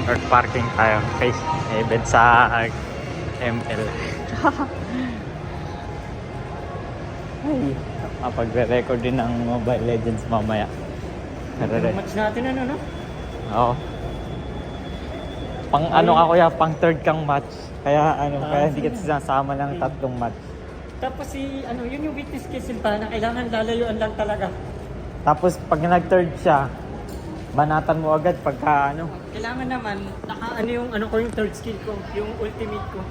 Or parking tayo. Okay. Event sa ML. Ay, kapag-record din ng Mobile Legends mamaya. Yung match natin ano, no? Oo. Pang ano ka kuya, pang third kang match. Kaya kaya hindi kita sinasama ng tatlong match. Tapos yun yung witness case pa na kailangan lalayuan lang talaga. Tapos pag nag-third siya, banatan mo agad pagka Kailangan naman, yung yung third skill ko, yung ultimate ko.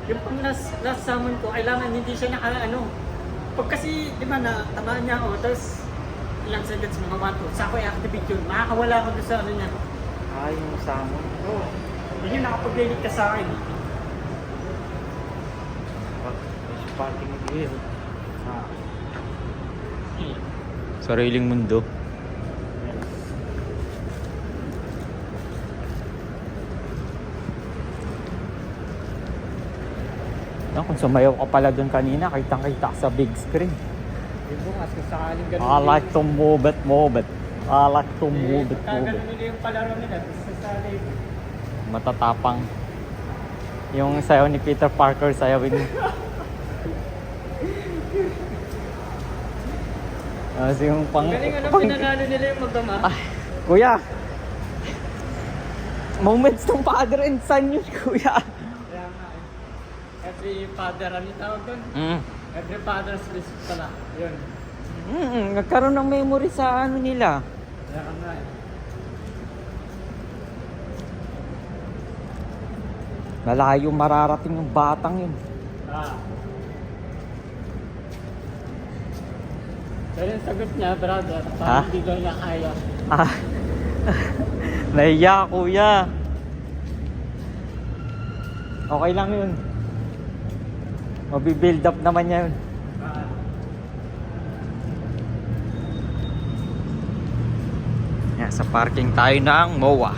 Yung pang last summon ko, kailangan hindi siya Pag kasi, di ba tamaan niya ako, tapos ilang seconds mga 1-2, sa ako i-activate yun, makakawala ako doon sa niya. yung summon. Oo. Yun yung nakapag-delete ka sa akin. Parking here. Sariling mundo. Kung sumayaw ka pala doon kanina, kitang-kita sa big screen. Yung bukas, kung sakaling ganun. I like to move it. I like to move it. Kagano nila yung palaro nila, sa live. Matatapang. Yung sayaw ni Peter Parker, sayawin mo. Yung Galing pinanalo nila yung magdama. Kuya! Moments ng father and son yun, kuya. Kaya nga Every father, ano yung tawag doon? Every father's list pala. Yun. Nagkaroon ng memory sa nila. Kaya nga Malayo mararating yung batang yun. Pero yung sagot niya, brother, Ha? parang hindi daw niya kaya. Nahiya, kuya. Okay lang yun. Mabibuild up naman yan. Yan, sa parking tayo ng MOA.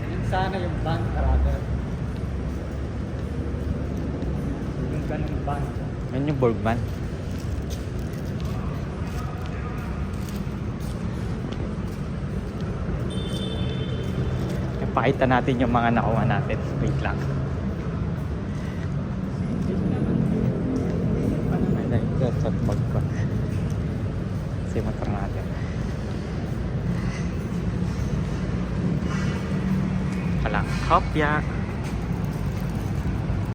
Yun sana yung band, brother. Yung ganung band. Yan yung Borgman. Ipakita natin yung mga nakuha natin. Wait lang. Chat bag ko. Kasi motor natin. Palang kopya.